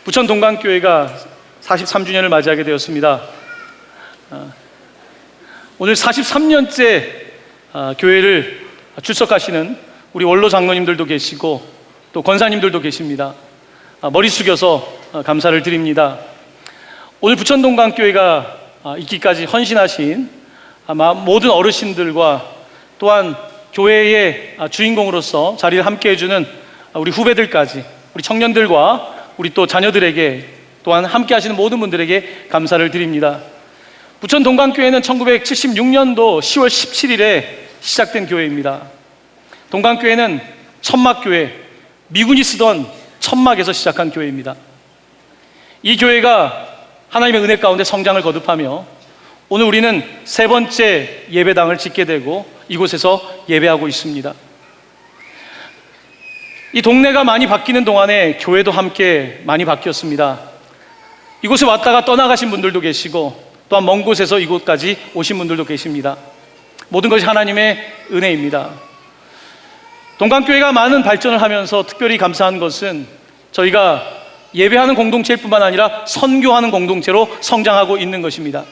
부천 동강교회가 43주년을 맞이하게 되었습니다. 오늘 43년째 교회를 출석하시는 우리 원로 장로님들도 계시고 또 권사님들도 계십니다. 머리 숙여서 감사를 드립니다. 오늘 부천 동강교회가 있기까지 헌신하신 아마 모든 어르신들과 또한 교회의 주인공으로서 자리를 함께 해주는 우리 후배들까지, 우리 청년들과 우리 또 자녀들에게, 또한 함께 하시는 모든 분들에게 감사를 드립니다. 부천 동강교회는 1976년도 10월 17일에 시작된 교회입니다. 동강교회는 천막교회, 미군이 쓰던 천막에서 시작한 교회입니다. 이 교회가 하나님의 은혜 가운데 성장을 거듭하며 오늘 우리는 세 번째 예배당을 짓게 되고 이곳에서 예배하고 있습니다. 이 동네가 많이 바뀌는 동안에 교회도 함께 많이 바뀌었습니다. 이곳에 왔다가 떠나가신 분들도 계시고 또한 먼 곳에서 이곳까지 오신 분들도 계십니다. 모든 것이 하나님의 은혜입니다. 동강교회가 많은 발전을 하면서 특별히 감사한 것은 저희가 예배하는 공동체일 뿐만 아니라 선교하는 공동체로 성장하고 있는 것입니다.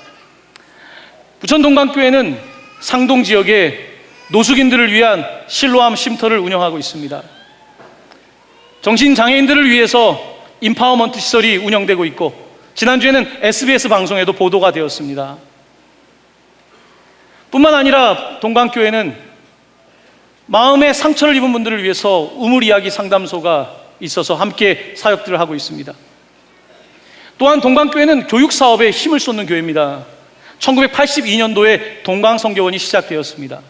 부천 동강교회는 상동 지역에 노숙인들을 위한 실로암 쉼터를 운영하고 있습니다. 정신장애인들을 위해서 임파워먼트 시설이 운영되고 있고 지난주에는 SBS 방송에도 보도가 되었습니다. 뿐만 아니라 동강교회는 마음의 상처를 입은 분들을 위해서 우물이야기 상담소가 있어서 함께 사역들을 하고 있습니다. 또한 동강교회는 교육사업에 힘을 쏟는 교회입니다. 1982년도에 동강선교원이 시작되었습니다.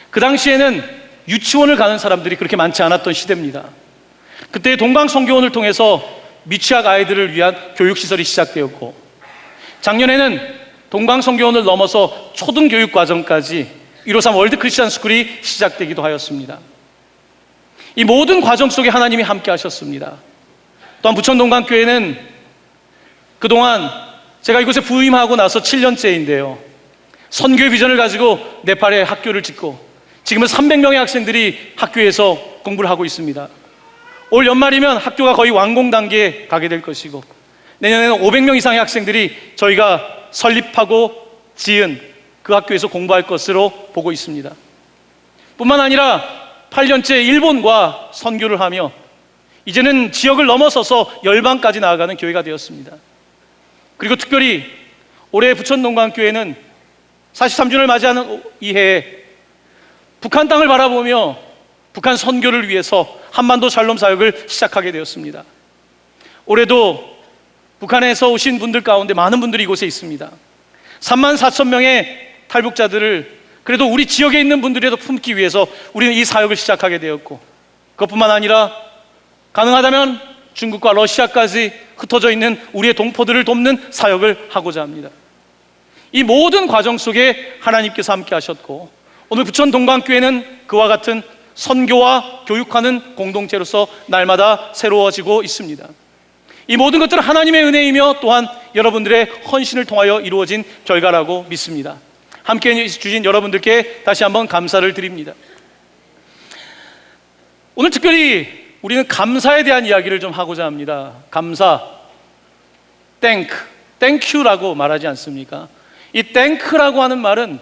그 당시에는 유치원을 가는 사람들이 그렇게 많지 않았던 시대입니다. 그때 동강선교원을 통해서 미취학 아이들을 위한 교육시설이 시작되었고 작년에는 동강선교원을 넘어서 초등교육 과정까지 153 월드 크리스천 스쿨이 시작되기도 하였습니다. 이 모든 과정 속에 하나님이 함께 하셨습니다. 또한 부천 동강교회는 그동안 제가 이곳에 부임하고 나서 7년째인데요, 선교의 비전을 가지고 네팔에 학교를 짓고 지금은 300명의 학생들이 학교에서 공부를 하고 있습니다. 올 연말이면 학교가 거의 완공 단계에 가게 될 것이고 내년에는 500명 이상의 학생들이 저희가 설립하고 지은 그 학교에서 공부할 것으로 보고 있습니다. 뿐만 아니라 8년째 일본과 선교를 하며 이제는 지역을 넘어서서 열방까지 나아가는 교회가 되었습니다. 그리고 특별히 올해 부천 동강교회는 43주년을 맞이하는 이 해에 북한 땅을 바라보며 북한 선교를 위해서 한반도 샬롬 사역을 시작하게 되었습니다. 올해도 북한에서 오신 분들 가운데 많은 분들이 이곳에 있습니다. 34,000명의 탈북자들을 그래도 우리 지역에 있는 분들이라도 품기 위해서 우리는 이 사역을 시작하게 되었고 그것뿐만 아니라 가능하다면 중국과 러시아까지 흩어져 있는 우리의 동포들을 돕는 사역을 하고자 합니다. 이 모든 과정 속에 하나님께서 함께 하셨고 오늘 부천 동강교회는 그와 같은 선교와 교육하는 공동체로서 날마다 새로워지고 있습니다. 이 모든 것들은 하나님의 은혜이며 또한 여러분들의 헌신을 통하여 이루어진 결과라고 믿습니다. 함께 해주신 여러분들께 다시 한번 감사를 드립니다. 오늘 특별히 우리는 감사에 대한 이야기를 좀 하고자 합니다. 감사, 땡큐라고 말하지 않습니까? 이 땡크라고 하는 말은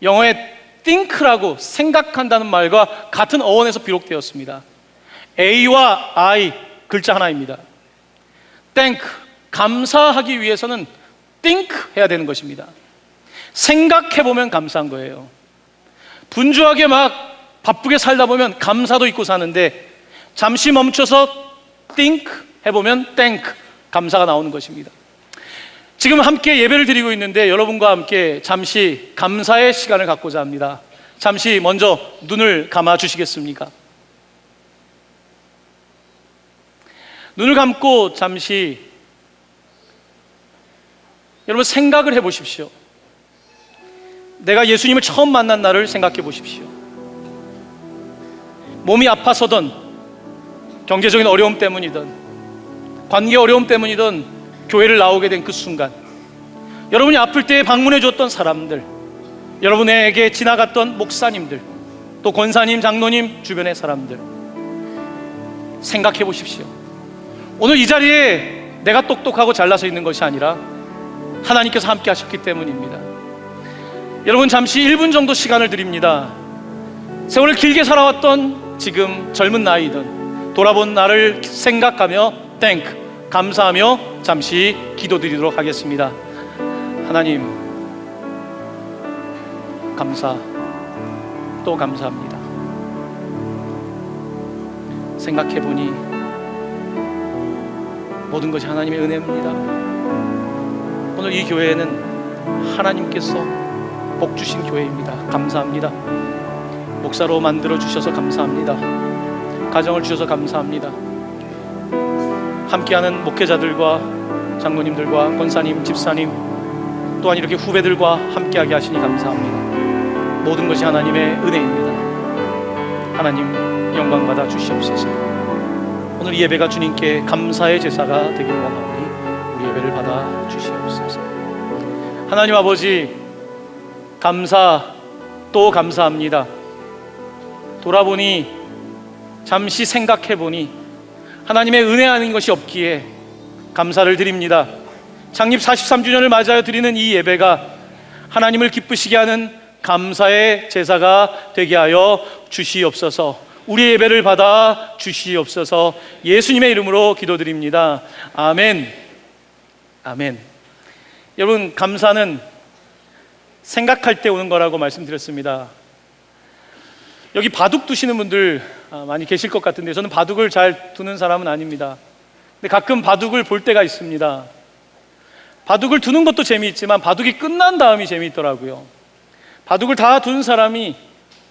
영어의 think라고 생각한다는 말과 같은 어원에서 비롯되었습니다. A와 I 글자 하나입니다. thank, 감사하기 위해서는 think 해야 되는 것입니다. 생각해보면 감사한 거예요. 분주하게 막 바쁘게 살다 보면 감사도 잊고 사는데 잠시 멈춰서 think 해보면 thank, 감사가 나오는 것입니다. 지금 함께 예배를 드리고 있는데 여러분과 함께 잠시 감사의 시간을 갖고자 합니다. 잠시 먼저 눈을 감아 주시겠습니까? 눈을 감고 잠시 여러분 생각을 해 보십시오. 내가 예수님을 처음 만난 날을 생각해 보십시오. 몸이 아파서든 경제적인 어려움 때문이든 관계 어려움 때문이든 교회를 나오게 된 그 순간 여러분이 아플 때 방문해 줬던 사람들, 여러분에게 지나갔던 목사님들, 또 권사님, 장로님, 주변의 사람들 생각해 보십시오. 오늘 이 자리에 내가 똑똑하고 잘나서 있는 것이 아니라 하나님께서 함께 하셨기 때문입니다. 여러분, 잠시 1분 정도 시간을 드립니다. 세월을 길게 살아왔던 지금 젊은 나이든 돌아본 나를 생각하며 땡크, 감사하며 잠시 기도드리도록 하겠습니다. 하나님, 감사, 또 감사합니다. 생각해보니 모든 것이 하나님의 은혜입니다. 오늘 이 교회는 하나님께서 복 주신 교회입니다. 감사합니다. 목사로 만들어 주셔서 감사합니다. 가정을 주셔서 감사합니다. 함께하는 목회자들과 장로님들과 권사님, 집사님, 또한 이렇게 후배들과 함께하게 하시니 감사합니다. 모든 것이 하나님의 은혜입니다. 하나님 영광 받아 주시옵소서. 오늘 이 예배가 주님께 감사의 제사가 되기를 원하오니 우리 예배를 받아 주시옵소서. 하나님 아버지, 감사 또 감사합니다. 돌아보니, 잠시 생각해보니 하나님의 은혜 아닌 것이 없기에 감사를 드립니다. 창립 43주년을 맞아여 드리는 이 예배가 하나님을 기쁘시게 하는 감사의 제사가 되게 하여 주시옵소서. 우리 예배를 받아 주시옵소서. 예수님의 이름으로 기도드립니다. 아멘. 아멘. 여러분, 감사는 생각할 때 오는 거라고 말씀드렸습니다. 여기 바둑 두시는 분들 많이 계실 것 같은데 저는 바둑을 잘 두는 사람은 아닙니다. 근데 가끔 바둑을 볼 때가 있습니다. 바둑을 두는 것도 재미있지만 바둑이 끝난 다음이 재미있더라고요. 바둑을 다 두는 사람이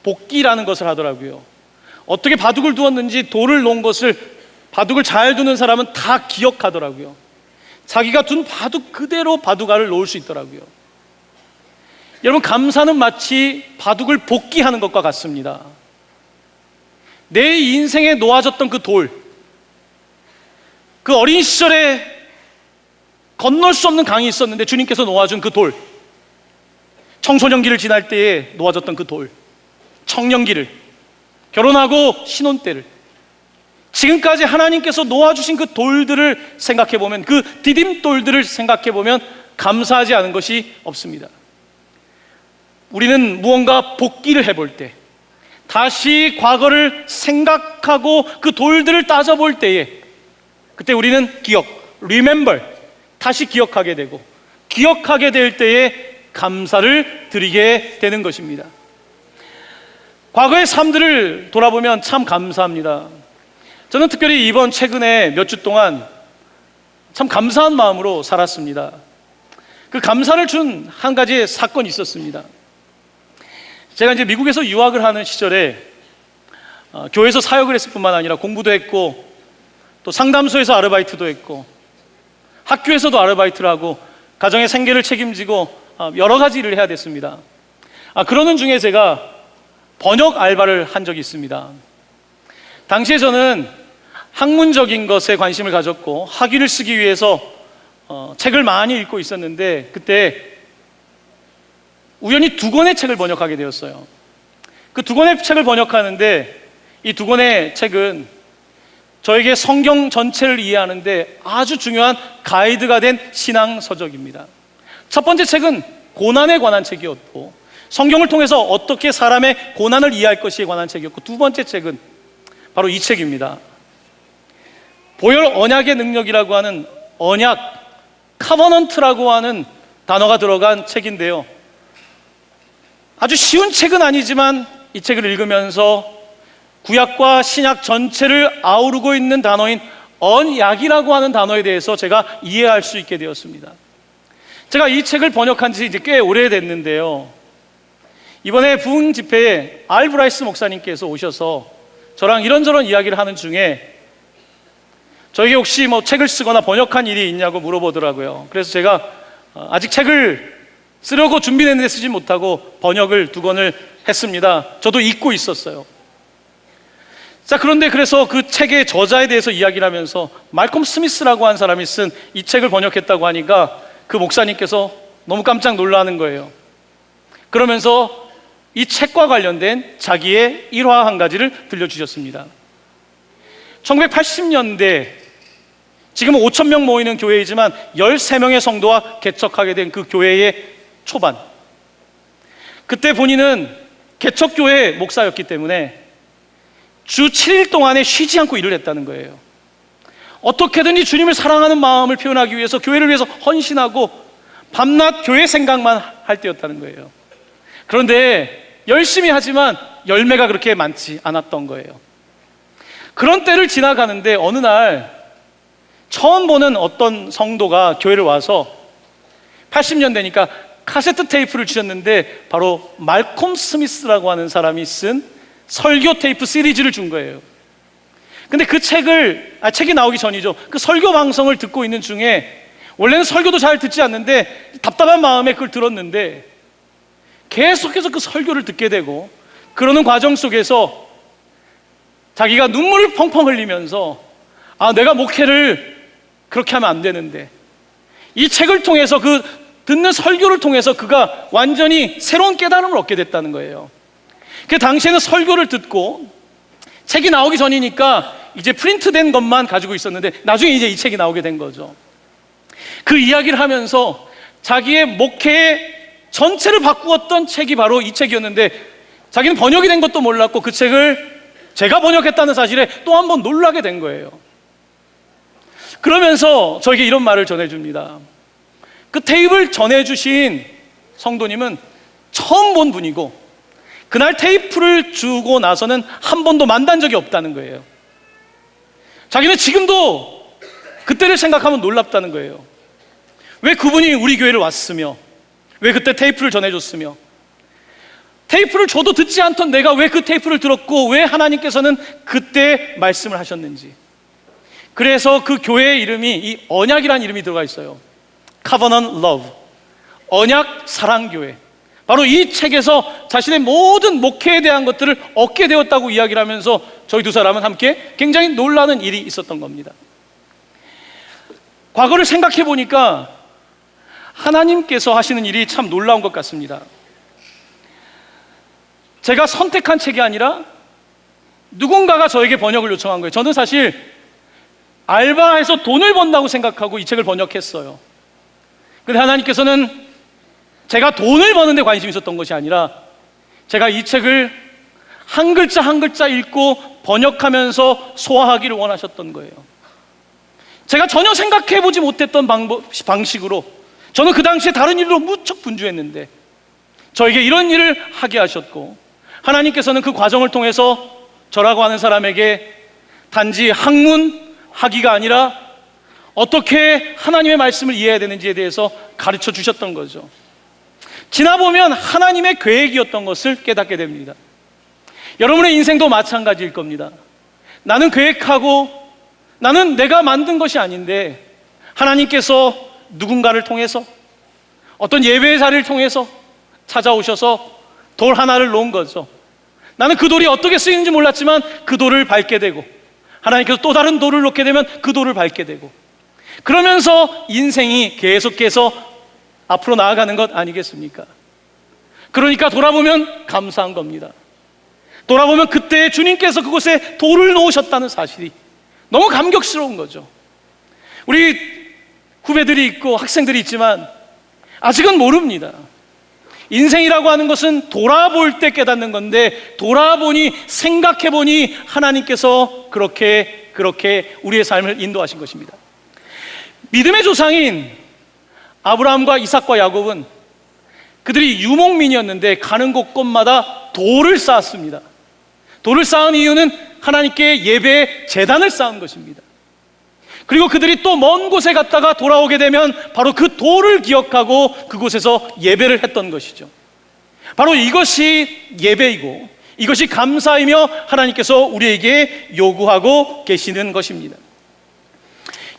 복기라는 것을 하더라고요. 어떻게 바둑을 두었는지 돌을 놓은 것을 바둑을 잘 두는 사람은 다 기억하더라고요. 자기가 둔 바둑 그대로 바둑알을 놓을 수 있더라고요. 여러분, 감사는 마치 바둑을 복기하는 것과 같습니다. 내 인생에 놓아졌던 그 돌, 그 어린 시절에 건널 수 없는 강이 있었는데 주님께서 놓아준 그 돌, 청소년기를 지날 때에 놓아졌던 그 돌, 청년기를, 결혼하고 신혼 때를, 지금까지 하나님께서 놓아주신 그 돌들을 생각해보면, 그 디딤돌들을 생각해보면 감사하지 않은 것이 없습니다. 우리는 무언가 복기를 해볼 때, 다시 과거를 생각하고 그 돌들을 따져볼 때에, 그때 우리는 기억, remember, 다시 기억하게 되고, 기억하게 될 때에 감사를 드리게 되는 것입니다. 과거의 삶들을 돌아보면 참 감사합니다. 저는 특별히 이번 최근에 몇 주 동안 참 감사한 마음으로 살았습니다. 그 감사를 준 한 가지의 사건이 있었습니다. 제가 이제 미국에서 유학을 하는 시절에 교회에서 사역을 했을 뿐만 아니라 공부도 했고, 또 상담소에서 아르바이트도 했고, 학교에서도 아르바이트를 하고, 가정의 생계를 책임지고 여러 가지 일을 해야 됐습니다. 그러는 중에 제가 번역 알바를 한 적이 있습니다. 당시에 저는 학문적인 것에 관심을 가졌고 학위를 쓰기 위해서 책을 많이 읽고 있었는데, 그때 우연히 2권의 책을 번역하게 되었어요. 그 2권의 책을 번역하는데, 이 2권의 책은 저에게 성경 전체를 이해하는데 아주 중요한 가이드가 된 신앙 서적입니다. 첫 번째 책은 고난에 관한 책이었고, 성경을 통해서 어떻게 사람의 고난을 이해할 것에 관한 책이었고, 두 번째 책은 바로 이 책입니다. 보혈 언약의 능력이라고 하는 언약, 카버넌트라고 하는 단어가 들어간 책인데요, 아주 쉬운 책은 아니지만 이 책을 읽으면서 구약과 신약 전체를 아우르고 있는 단어인 언약이라고 하는 단어에 대해서 제가 이해할 수 있게 되었습니다. 제가 이 책을 번역한 지 이제 꽤 오래됐는데요, 이번에 부흥 집회에 알 브라이스 목사님께서 오셔서 저랑 이런저런 이야기를 하는 중에 저에게 혹시 책을 쓰거나 번역한 일이 있냐고 물어보더라고요. 그래서 제가 아직 책을 쓰려고 준비했는데 쓰지 못하고 번역을 2권을 했습니다. 저도 잊고 있었어요. 자, 그런데 그래서 그 책의 저자에 대해서 이야기를 하면서 말콤 스미스라고 하는 사람이 쓴 이 책을 번역했다고 하니까 그 목사님께서 너무 깜짝 놀라는 거예요. 그러면서 이 책과 관련된 자기의 일화 한 가지를 들려주셨습니다. 1980년대 지금 5천 명 모이는 교회이지만 13명의 성도가 개척하게 된 그 교회의 초반, 그때 본인은 개척교회 목사였기 때문에 주 7일 동안에 쉬지 않고 일을 했다는 거예요. 어떻게든 이 주님을 사랑하는 마음을 표현하기 위해서 교회를 위해서 헌신하고 밤낮 교회 생각만 할 때였다는 거예요. 그런데 열심히 하지만 열매가 그렇게 많지 않았던 거예요. 그런 때를 지나가는데 어느 날 처음 보는 어떤 성도가 교회를 와서 80년대니까 카세트 테이프를 주셨는데 바로 말콤 스미스라고 하는 사람이 쓴 설교 테이프 시리즈를 준 거예요. 근데 그 책이 나오기 전이죠. 그 설교 방송을 듣고 있는 중에 원래는 설교도 잘 듣지 않는데 답답한 마음에 그걸 들었는데 계속해서 그 설교를 듣게 되고 그러는 과정 속에서 자기가 눈물을 펑펑 흘리면서 내가 목회를 그렇게 하면 안 되는데, 이 책을 통해서 그 듣는 설교를 통해서 그가 완전히 새로운 깨달음을 얻게 됐다는 거예요. 그 당시에는 설교를 듣고 책이 나오기 전이니까 이제 프린트된 것만 가지고 있었는데 나중에 이제 이 책이 나오게 된 거죠. 그 이야기를 하면서 자기의 목회의 전체를 바꾸었던 책이 바로 이 책이었는데, 자기는 번역이 된 것도 몰랐고 그 책을 제가 번역했다는 사실에 또 한 번 놀라게 된 거예요. 그러면서 저에게 이런 말을 전해줍니다. 그 테이프를 전해주신 성도님은 처음 본 분이고 그날 테이프를 주고 나서는 한 번도 만난 적이 없다는 거예요. 자기는 지금도 그때를 생각하면 놀랍다는 거예요. 왜 그분이 우리 교회를 왔으며, 왜 그때 테이프를 전해줬으며, 테이프를 줘도 듣지 않던 내가 왜 그 테이프를 들었고 왜 하나님께서는 그때 말씀을 하셨는지. 그래서 그 교회의 이름이 이 언약이라는 이름이 들어가 있어요. Covenant Love, 언약 사랑교회. 바로 이 책에서 자신의 모든 목회에 대한 것들을 얻게 되었다고 이야기를 하면서 저희 두 사람은 함께 굉장히 놀라는 일이 있었던 겁니다. 과거를 생각해 보니까 하나님께서 하시는 일이 참 놀라운 것 같습니다. 제가 선택한 책이 아니라 누군가가 저에게 번역을 요청한 거예요. 저는 사실 알바해서 돈을 번다고 생각하고 이 책을 번역했어요. 그런데 하나님께서는 제가 돈을 버는 데 관심이 있었던 것이 아니라 제가 이 책을 한 글자 한 글자 읽고 번역하면서 소화하기를 원하셨던 거예요. 제가 전혀 생각해보지 못했던 방식으로 저는 그 당시에 다른 일로 무척 분주했는데 저에게 이런 일을 하게 하셨고, 하나님께서는 그 과정을 통해서 저라고 하는 사람에게 단지 학문하기가 아니라 어떻게 하나님의 말씀을 이해해야 되는지에 대해서 가르쳐 주셨던 거죠. 지나보면 하나님의 계획이었던 것을 깨닫게 됩니다. 여러분의 인생도 마찬가지일 겁니다. 나는 계획하고 나는 내가 만든 것이 아닌데 하나님께서 누군가를 통해서 어떤 예배의 자리를 통해서 찾아오셔서 돌 하나를 놓은 거죠. 나는 그 돌이 어떻게 쓰이는지 몰랐지만 그 돌을 밟게 되고 하나님께서 또 다른 돌을 놓게 되면 그 돌을 밟게 되고, 그러면서 인생이 계속해서 앞으로 나아가는 것 아니겠습니까? 그러니까 돌아보면 감사한 겁니다. 돌아보면 그때 주님께서 그곳에 돌을 놓으셨다는 사실이 너무 감격스러운 거죠. 우리 후배들이 있고 학생들이 있지만 아직은 모릅니다. 인생이라고 하는 것은 돌아볼 때 깨닫는 건데, 돌아보니 생각해보니 하나님께서 그렇게 우리의 삶을 인도하신 것입니다. 믿음의 조상인 아브라함과 이삭과 야곱은 그들이 유목민이었는데 가는 곳곳마다 돌을 쌓았습니다. 돌을 쌓은 이유는 하나님께 예배의 제단을 쌓은 것입니다. 그리고 그들이 또 먼 곳에 갔다가 돌아오게 되면 바로 그 돌을 기억하고 그곳에서 예배를 했던 것이죠. 바로 이것이 예배이고 이것이 감사이며 하나님께서 우리에게 요구하고 계시는 것입니다.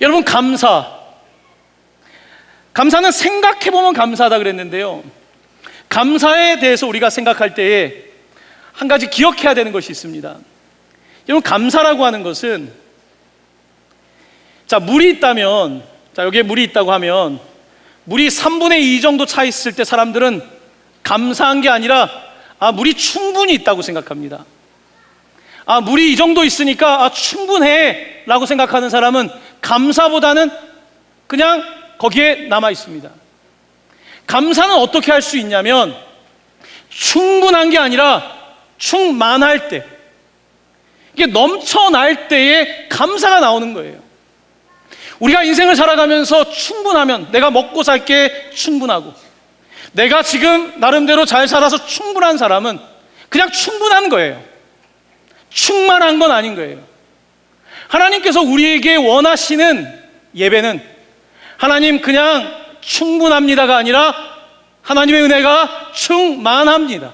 여러분, 감사는 생각해보면 감사하다 그랬는데요, 감사에 대해서 우리가 생각할 때에 한 가지 기억해야 되는 것이 있습니다. 여러분, 감사라고 하는 것은, 물이 있다면, 여기에 물이 있다고 하면 물이 3분의 2 정도 차 있을 때 사람들은 감사한 게 아니라 물이 충분히 있다고 생각합니다. 물이 이 정도 있으니까 충분해 라고 생각하는 사람은 감사보다는 그냥 거기에 남아 있습니다. 감사는 어떻게 할 수 있냐면 충분한 게 아니라 충만할 때, 이게 넘쳐날 때에 감사가 나오는 거예요. 우리가 인생을 살아가면서 충분하면 내가 먹고 살 게 충분하고, 내가 지금 나름대로 잘 살아서 충분한 사람은 그냥 충분한 거예요. 충만한 건 아닌 거예요. 하나님께서 우리에게 원하시는 예배는 하나님 그냥 충분합니다가 아니라 하나님의 은혜가 충만합니다.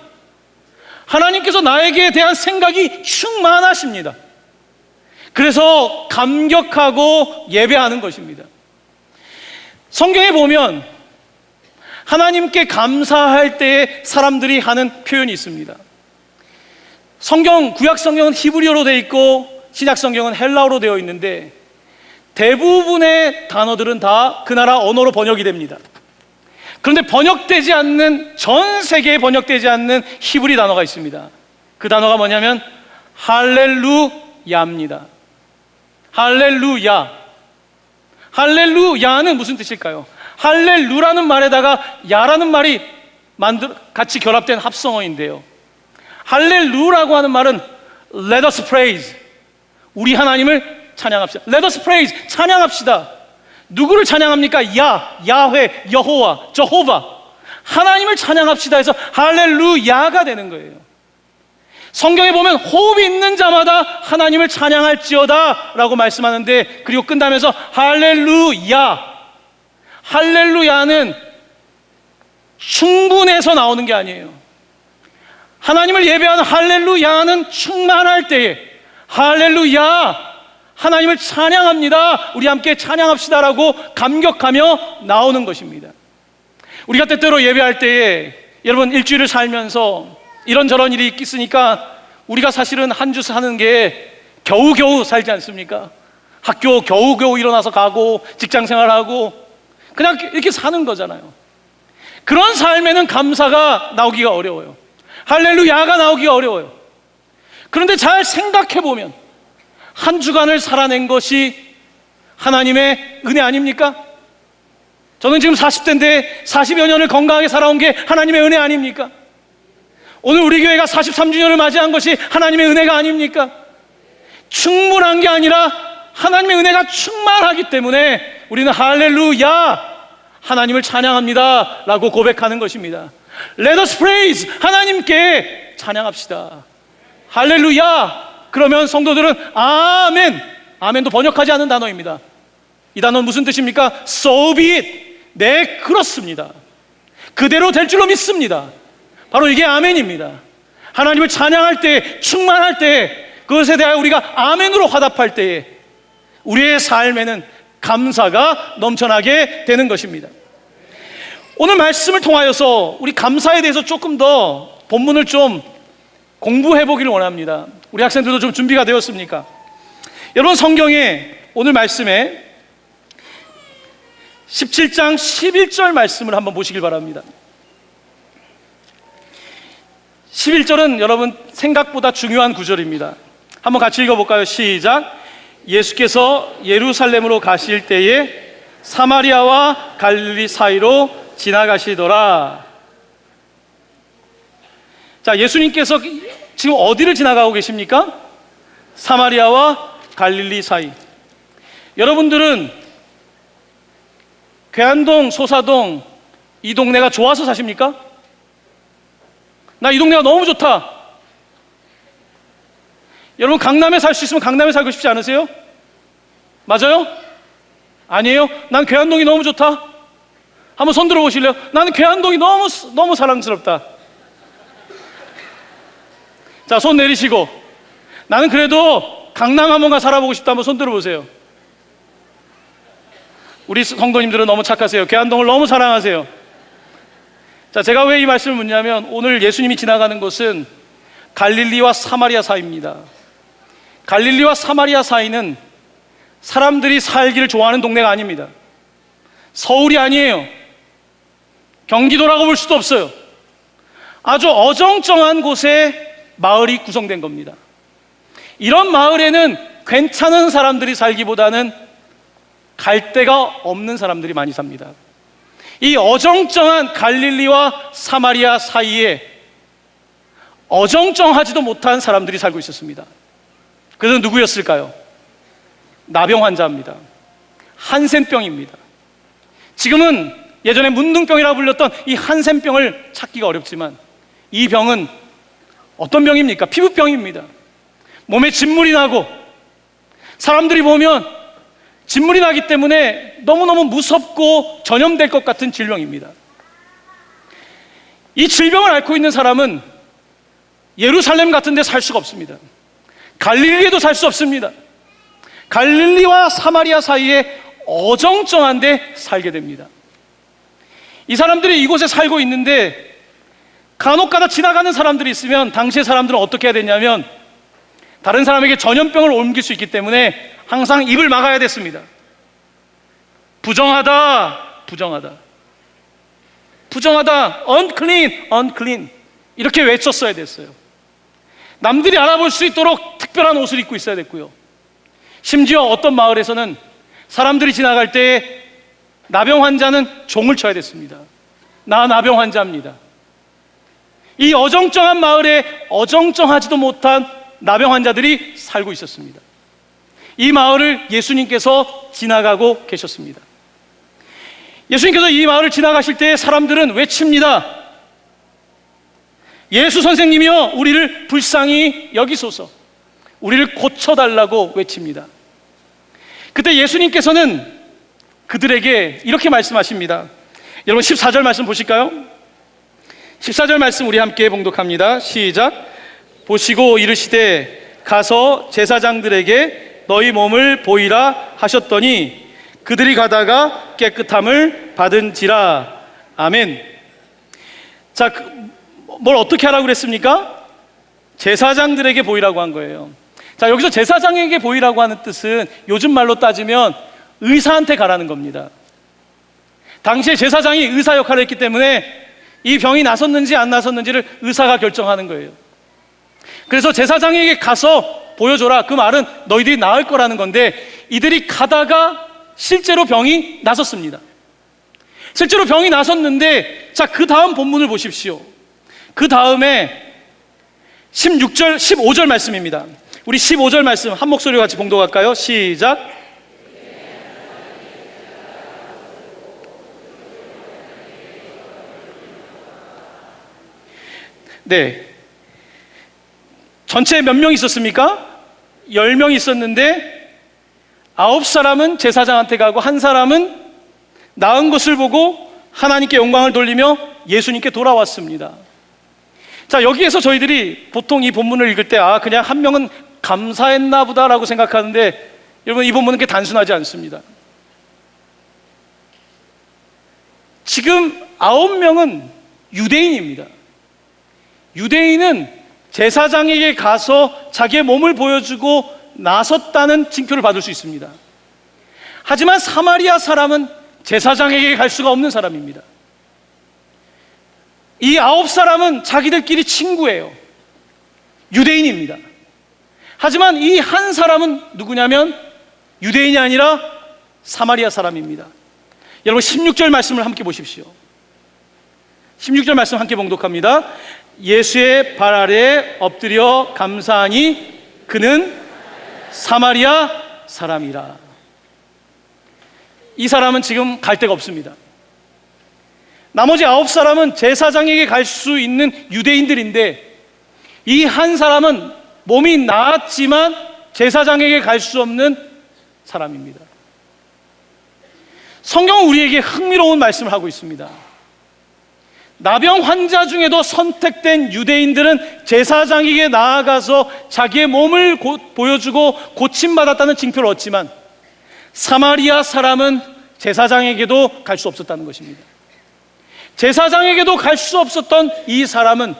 하나님께서 나에게 대한 생각이 충만하십니다. 그래서 감격하고 예배하는 것입니다. 성경에 보면 하나님께 감사할 때에 사람들이 하는 표현이 있습니다. 구약 성경은 히브리어로 되어 있고 신약 성경은 헬라어로 되어 있는데 대부분의 단어들은 다 그 나라 언어로 번역이 됩니다. 그런데 번역되지 않는, 전 세계에 번역되지 않는 히브리 단어가 있습니다. 그 단어가 뭐냐면 할렐루야입니다. 할렐루야. 할렐루야는 무슨 뜻일까요? 할렐루라는 말에다가 야라는 말이 같이 결합된 합성어인데요, 할렐루라고 하는 말은 Let us praise, 우리 하나님을 찬양합시다. Let us praise, 찬양합시다. 누구를 찬양합니까? 야훼, 여호와, 저호바, 하나님을 찬양합시다 해서 할렐루야가 되는 거예요. 성경에 보면 호흡이 있는 자마다 하나님을 찬양할지어다 라고 말씀하는데, 그리고 끝나면서 할렐루야, 할렐루야는 충분해서 나오는 게 아니에요. 하나님을 예배하는 할렐루야는 충만할 때에 할렐루야, 하나님을 찬양합니다, 우리 함께 찬양합시다라고 감격하며 나오는 것입니다. 우리가 때때로 예배할 때에, 여러분 일주일을 살면서 이런저런 일이 있으니까 우리가 사실은 한 주 사는 게 겨우겨우 살지 않습니까? 학교 겨우겨우 일어나서 가고 직장 생활하고 그냥 이렇게 사는 거잖아요. 그런 삶에는 감사가 나오기가 어려워요. 할렐루야가 나오기가 어려워요. 그런데 잘 생각해보면 한 주간을 살아낸 것이 하나님의 은혜 아닙니까? 저는 지금 40대인데 40여 년을 건강하게 살아온 게 하나님의 은혜 아닙니까? 오늘 우리 교회가 43주년을 맞이한 것이 하나님의 은혜가 아닙니까? 충분한 게 아니라 하나님의 은혜가 충만하기 때문에 우리는 할렐루야, 하나님을 찬양합니다 라고 고백하는 것입니다. Let us praise, 하나님께 찬양합시다. 할렐루야. 그러면 성도들은 아멘, 아멘도 번역하지 않은 단어입니다. 이 단어는 무슨 뜻입니까? So be it, 네 그렇습니다, 그대로 될 줄로 믿습니다. 바로 이게 아멘입니다. 하나님을 찬양할 때, 충만할 때, 그것에 대하여 우리가 아멘으로 화답할 때에 우리의 삶에는 감사가 넘쳐나게 되는 것입니다. 오늘 말씀을 통하여서 우리 감사에 대해서 조금 더 본문을 좀 공부해 보기를 원합니다. 우리 학생들도 좀 준비가 되었습니까? 여러분, 성경에 오늘 말씀에 17장 11절 말씀을 한번 보시길 바랍니다. 11절은 여러분 생각보다 중요한 구절입니다. 한번 같이 읽어볼까요? 시작. 예수께서 예루살렘으로 가실 때에 사마리아와 갈릴리 사이로 지나가시더라. 자, 예수님께서 지금 어디를 지나가고 계십니까? 사마리아와 갈릴리 사이. 여러분들은 괴한동, 소사동 이 동네가 좋아서 사십니까? 나 이 동네가 너무 좋다. 여러분, 강남에 살 수 있으면 강남에 살고 싶지 않으세요? 맞아요? 아니에요? 난 괴한동이 너무 좋다. 한번 손 들어 보실래요? 나는 괴한동이 너무 사랑스럽다. 자, 손 내리시고, 나는 그래도 강남 한번 가 살아보고 싶다. 한번 손 들어 보세요. 우리 성도님들은 너무 착하세요. 괴한동을 너무 사랑하세요. 자, 제가 왜 이 말씀을 묻냐면, 오늘 예수님이 지나가는 곳은 갈릴리와 사마리아 사이입니다. 갈릴리와 사마리아 사이는 사람들이 살기를 좋아하는 동네가 아닙니다. 서울이 아니에요. 경기도라고 볼 수도 없어요. 아주 어정쩡한 곳에 마을이 구성된 겁니다. 이런 마을에는 괜찮은 사람들이 살기보다는 갈 데가 없는 사람들이 많이 삽니다. 이 어정쩡한 갈릴리와 사마리아 사이에 어정쩡하지도 못한 사람들이 살고 있었습니다. 그들은 누구였을까요? 나병 환자입니다. 한센병입니다. 지금은 예전에 문둥병이라고 불렸던 이 한센병을 찾기가 어렵지만 이 병은 어떤 병입니까? 피부병입니다. 몸에 진물이 나고 사람들이 보면 진물이 나기 때문에 너무너무 무섭고 전염될 것 같은 질병입니다. 이 질병을 앓고 있는 사람은 예루살렘 같은 데 살 수가 없습니다. 갈릴리에도 살 수 없습니다. 갈릴리와 사마리아 사이에 어정쩡한 데 살게 됩니다. 이 사람들이 이곳에 살고 있는데 간혹가다 지나가는 사람들이 있으면 당시의 사람들은 어떻게 해야 되냐면 다른 사람에게 전염병을 옮길 수 있기 때문에 항상 입을 막아야 됐습니다. 부정하다, 부정하다, 부정하다, unclean, unclean 이렇게 외쳤어야 됐어요. 남들이 알아볼 수 있도록 특별한 옷을 입고 있어야 됐고요. 심지어 어떤 마을에서는 사람들이 지나갈 때 나병 환자는 종을 쳐야 됐습니다. 나 나병 환자입니다. 이 어정쩡한 마을에 어정쩡하지도 못한 나병 환자들이 살고 있었습니다. 이 마을을 예수님께서 지나가고 계셨습니다. 예수님께서 이 마을을 지나가실 때 사람들은 외칩니다. 예수 선생님이여 우리를 불쌍히 여기소서, 우리를 고쳐달라고 외칩니다. 그때 예수님께서는 그들에게 이렇게 말씀하십니다. 여러분 14절 말씀 보실까요? 14절 말씀 우리 함께 봉독합니다. 시작. 보시고 이르시되 가서 제사장들에게 너희 몸을 보이라 하셨더니 그들이 가다가 깨끗함을 받은지라. 아멘. 자, 뭘 어떻게 하라고 그랬습니까? 제사장들에게 보이라고 한 거예요. 자, 여기서 제사장에게 보이라고 하는 뜻은 요즘 말로 따지면 의사한테 가라는 겁니다. 당시에 제사장이 의사 역할을 했기 때문에 이 병이 나섰는지 안 나섰는지를 의사가 결정하는 거예요. 그래서 제사장에게 가서 보여줘라. 그 말은 너희들이 나을 거라는 건데 이들이 가다가 실제로 병이 나섰습니다. 실제로 병이 나섰는데 자, 그 다음 본문을 보십시오. 그 다음에 16절, 15절 말씀입니다. 우리 15절 말씀 한 목소리로 같이 봉독할까요? 시작. 네. 전체 몇 명 있었습니까? 10명 있었는데 9사람은 제사장한테 가고 한 사람은 나은 것을 보고 하나님께 영광을 돌리며 예수님께 돌아왔습니다. 자, 여기에서 저희들이 보통 이 본문을 읽을 때 그냥 한 명은 감사했나 보다라고 생각하는데 여러분 이 본문은 그렇게 단순하지 않습니다. 지금 9명은 유대인입니다. 유대인은 제사장에게 가서 자기의 몸을 보여주고 나섰다는 징표를 받을 수 있습니다. 하지만 사마리아 사람은 제사장에게 갈 수가 없는 사람입니다. 이 9사람은 자기들끼리 친구예요. 유대인입니다. 하지만 이 한 사람은 누구냐면 유대인이 아니라 사마리아 사람입니다. 여러분 16절 말씀을 함께 보십시오. 16절 말씀 함께 봉독합니다. 예수의 발 아래에 엎드려 감사하니 그는 사마리아 사람이라. 이 사람은 지금 갈 데가 없습니다. 나머지 9사람은 제사장에게 갈 수 있는 유대인들인데 이 한 사람은 몸이 나았지만 제사장에게 갈 수 없는 사람입니다. 성경은 우리에게 흥미로운 말씀을 하고 있습니다. 나병 환자 중에도 선택된 유대인들은 제사장에게 나아가서 자기의 몸을 보여주고 고침받았다는 징표를 얻지만 사마리아 사람은 제사장에게도 갈 수 없었다는 것입니다. 제사장에게도 갈 수 없었던 이 사람은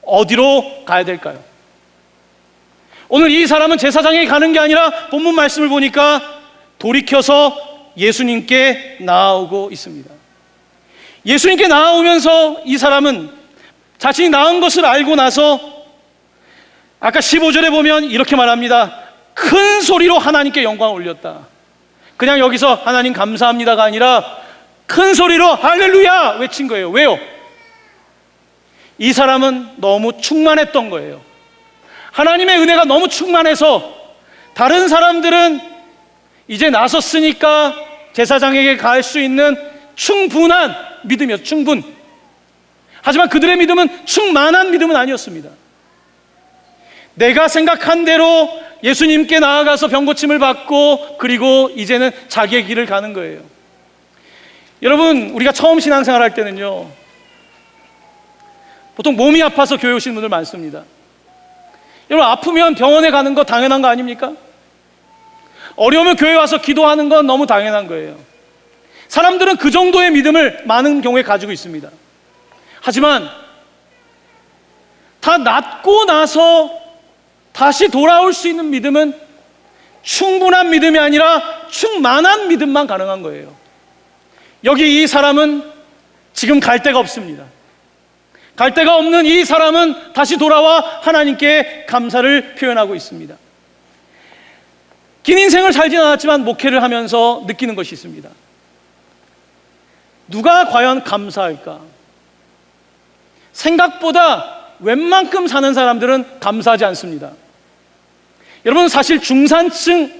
어디로 가야 될까요? 오늘 이 사람은 제사장에게 가는 게 아니라 본문 말씀을 보니까 돌이켜서 예수님께 나아오고 있습니다. 예수님께 나아오면서 이 사람은 자신이 나은 것을 알고 나서 아까 15절에 보면 이렇게 말합니다. 큰 소리로 하나님께 영광을 올렸다. 그냥 여기서 하나님 감사합니다가 아니라 큰 소리로 할렐루야 외친 거예요. 왜요? 이 사람은 너무 충만했던 거예요. 하나님의 은혜가 너무 충만해서 다른 사람들은 이제 나섰으니까 제사장에게 갈 수 있는 충분한 믿음이었죠. 충분. 하지만 그들의 믿음은 충만한 믿음은 아니었습니다. 내가 생각한 대로 예수님께 나아가서 병고침을 받고 그리고 이제는 자기의 길을 가는 거예요. 여러분, 우리가 처음 신앙생활 할 때는요, 보통 몸이 아파서 교회 오시는 분들 많습니다. 여러분, 아프면 병원에 가는 거 당연한 거 아닙니까? 어려우면 교회 와서 기도하는 건 너무 당연한 거예요. 사람들은 그 정도의 믿음을 많은 경우에 가지고 있습니다. 하지만 다 낫고 나서 다시 돌아올 수 있는 믿음은 충분한 믿음이 아니라 충만한 믿음만 가능한 거예요. 여기 이 사람은 지금 갈 데가 없습니다. 갈 데가 없는 이 사람은 다시 돌아와 하나님께 감사를 표현하고 있습니다. 긴 인생을 살진 않았지만 목회를 하면서 느끼는 것이 있습니다. 누가 과연 감사할까? 생각보다 웬만큼 사는 사람들은 감사하지 않습니다. 여러분, 사실 중산층,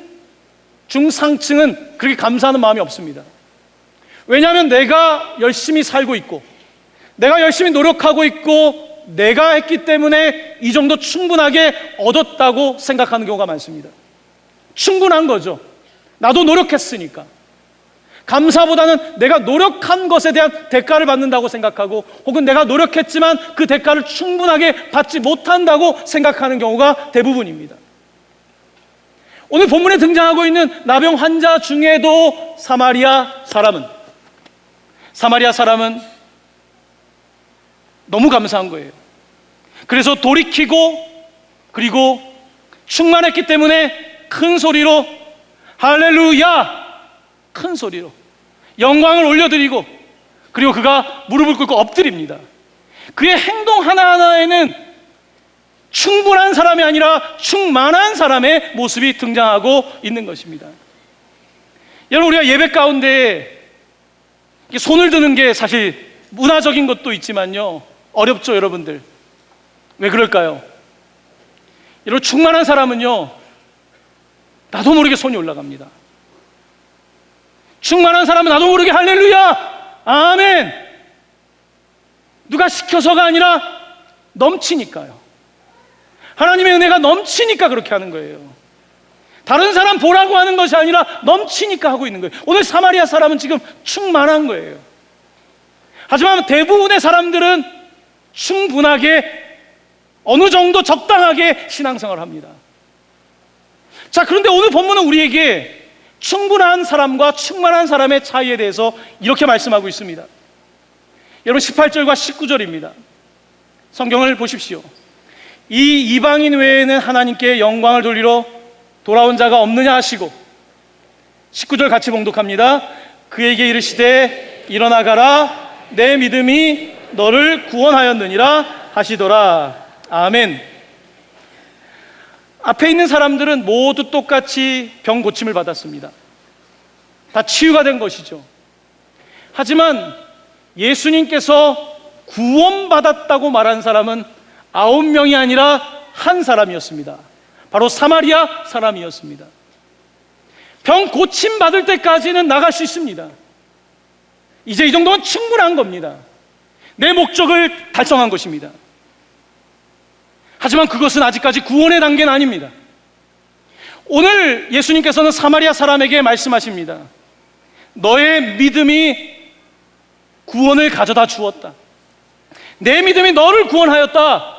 중상층은 그렇게 감사하는 마음이 없습니다. 왜냐하면 내가 열심히 살고 있고 내가 열심히 노력하고 있고 내가 했기 때문에 이 정도 충분하게 얻었다고 생각하는 경우가 많습니다. 충분한 거죠. 나도 노력했으니까. 감사보다는 내가 노력한 것에 대한 대가를 받는다고 생각하고 혹은 내가 노력했지만 그 대가를 충분하게 받지 못한다고 생각하는 경우가 대부분입니다. 오늘 본문에 등장하고 있는 나병 환자 중에도 사마리아 사람은 너무 감사한 거예요. 그래서 돌이키고 그리고 충만했기 때문에 큰 소리로 할렐루야, 큰 소리로 영광을 올려드리고 그리고 그가 무릎을 꿇고 엎드립니다. 그의 행동 하나하나에는 충분한 사람이 아니라 충만한 사람의 모습이 등장하고 있는 것입니다. 여러분, 우리가 예배 가운데 손을 드는 게 사실 문화적인 것도 있지만요, 어렵죠. 여러분들 왜 그럴까요? 여러분, 충만한 사람은요 나도 모르게 손이 올라갑니다. 충만한 사람은 나도 모르게 할렐루야, 아멘, 누가 시켜서가 아니라 넘치니까요. 하나님의 은혜가 넘치니까 그렇게 하는 거예요. 다른 사람 보라고 하는 것이 아니라 넘치니까 하고 있는 거예요. 오늘 사마리아 사람은 지금 충만한 거예요. 하지만 대부분의 사람들은 충분하게 어느 정도 적당하게 신앙생활을 합니다. 자, 그런데 오늘 본문은 우리에게 충분한 사람과 충만한 사람의 차이에 대해서 이렇게 말씀하고 있습니다. 여러분, 18절과 19절입니다. 성경을 보십시오. 이 이방인 외에는 하나님께 영광을 돌리러 돌아온 자가 없느냐 하시고, 19절 같이 봉독합니다. 그에게 이르시되 일어나 가라, 내 믿음이 너를 구원하였느니라 하시더라. 아멘. 앞에 있는 사람들은 모두 똑같이 병 고침을 받았습니다. 다 치유가 된 것이죠. 하지만 예수님께서 구원받았다고 말한 사람은 9명이 아니라 한 사람이었습니다. 바로 사마리아 사람이었습니다. 병 고침 받을 때까지는 나갈 수 있습니다. 이제 이 정도면 충분한 겁니다. 내 목적을 달성한 것입니다. 하지만 그것은 아직까지 구원의 단계는 아닙니다. 오늘 예수님께서는 사마리아 사람에게 말씀하십니다. 너의 믿음이 구원을 가져다 주었다. 내 믿음이 너를 구원하였다.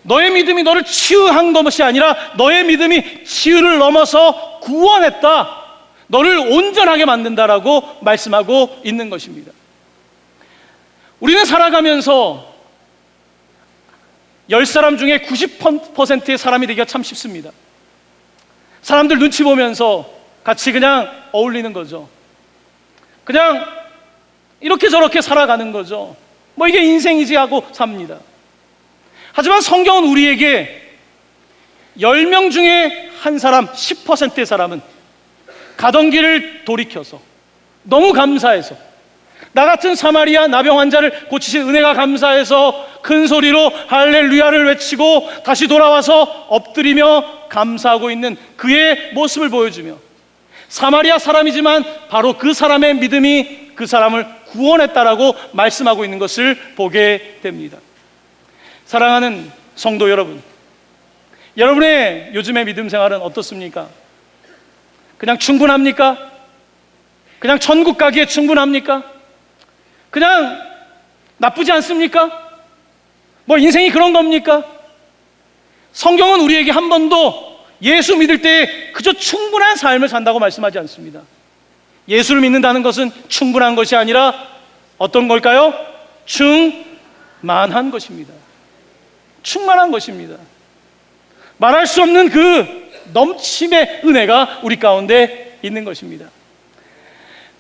너의 믿음이 너를 치유한 것이 아니라 너의 믿음이 치유를 넘어서 구원했다. 너를 온전하게 만든다라고 말씀하고 있는 것입니다. 우리는 살아가면서 10사람 중에 90%의 사람이 되기가 참 쉽습니다. 사람들 눈치 보면서 같이 그냥 어울리는 거죠. 그냥 이렇게 저렇게 살아가는 거죠. 뭐 이게 인생이지 하고 삽니다. 하지만 성경은 우리에게 10명 중에 한 사람, 10%의 사람은 가던 길을 돌이켜서 너무 감사해서 나 같은 사마리아 나병 환자를 고치신 은혜가 감사해서 큰 소리로 할렐루야를 외치고 다시 돌아와서 엎드리며 감사하고 있는 그의 모습을 보여주며 사마리아 사람이지만 바로 그 사람의 믿음이 그 사람을 구원했다라고 말씀하고 있는 것을 보게 됩니다. 사랑하는 성도 여러분, 여러분의 요즘의 믿음 생활은 어떻습니까? 그냥 충분합니까? 그냥 천국 가기에 충분합니까? 그냥 나쁘지 않습니까? 뭐 인생이 그런 겁니까? 성경은 우리에게 한 번도 예수 믿을 때 그저 충분한 삶을 산다고 말씀하지 않습니다. 예수를 믿는다는 것은 충분한 것이 아니라 어떤 걸까요? 충만한 것입니다. 충만한 것입니다. 말할 수 없는 그 넘침의 은혜가 우리 가운데 있는 것입니다.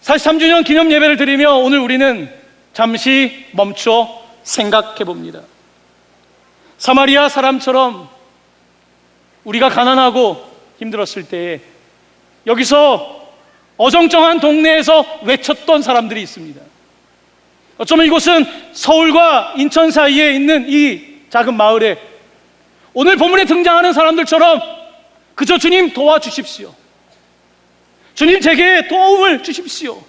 43주년 기념 예배를 드리며 오늘 우리는 잠시 멈춰 생각해 봅니다. 사마리아 사람처럼 우리가 가난하고 힘들었을 때에 여기서 어정쩡한 동네에서 외쳤던 사람들이 있습니다. 어쩌면 이곳은 서울과 인천 사이에 있는 이 작은 마을에 오늘 본문에 등장하는 사람들처럼 그저 주님 도와주십시오, 주님 제게 도움을 주십시오,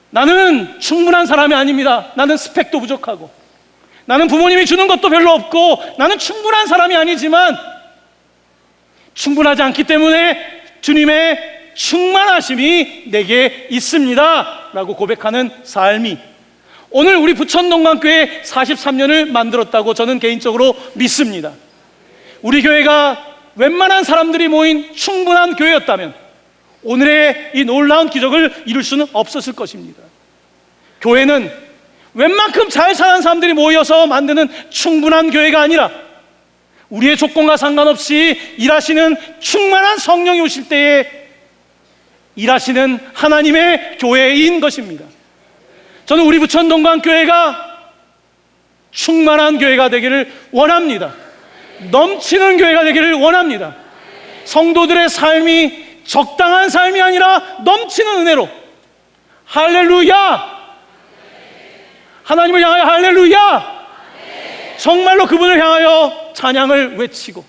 나는 충분한 사람이 아닙니다, 나는 스펙도 부족하고 나는 부모님이 주는 것도 별로 없고 나는 충분한 사람이 아니지만 충분하지 않기 때문에 주님의 충만하심이 내게 있습니다 라고 고백하는 삶이 오늘 우리 부천동강교회 43년을 만들었다고 저는 개인적으로 믿습니다. 우리 교회가 웬만한 사람들이 모인 충분한 교회였다면 오늘의 이 놀라운 기적을 이룰 수는 없었을 것입니다. 교회는 웬만큼 잘 사는 사람들이 모여서 만드는 충분한 교회가 아니라 우리의 조건과 상관없이 일하시는 충만한 성령이 오실 때에 일하시는 하나님의 교회인 것입니다. 저는 우리 부천동강교회가 충만한 교회가 되기를 원합니다. 넘치는 교회가 되기를 원합니다. 성도들의 삶이 적당한 삶이 아니라 넘치는 은혜로 할렐루야! 하나님을 향하여 할렐루야! 정말로 그분을 향하여 찬양을 외치고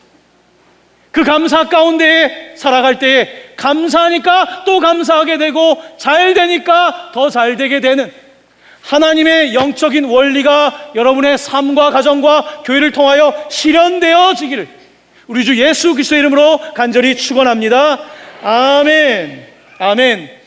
그 감사 가운데에 살아갈 때에 감사하니까 또 감사하게 되고 잘 되니까 더 잘 되게 되는 하나님의 영적인 원리가 여러분의 삶과 가정과 교회를 통하여 실현되어지기를 우리 주 예수 그리스도의 이름으로 간절히 축원합니다. 아멘. 아멘.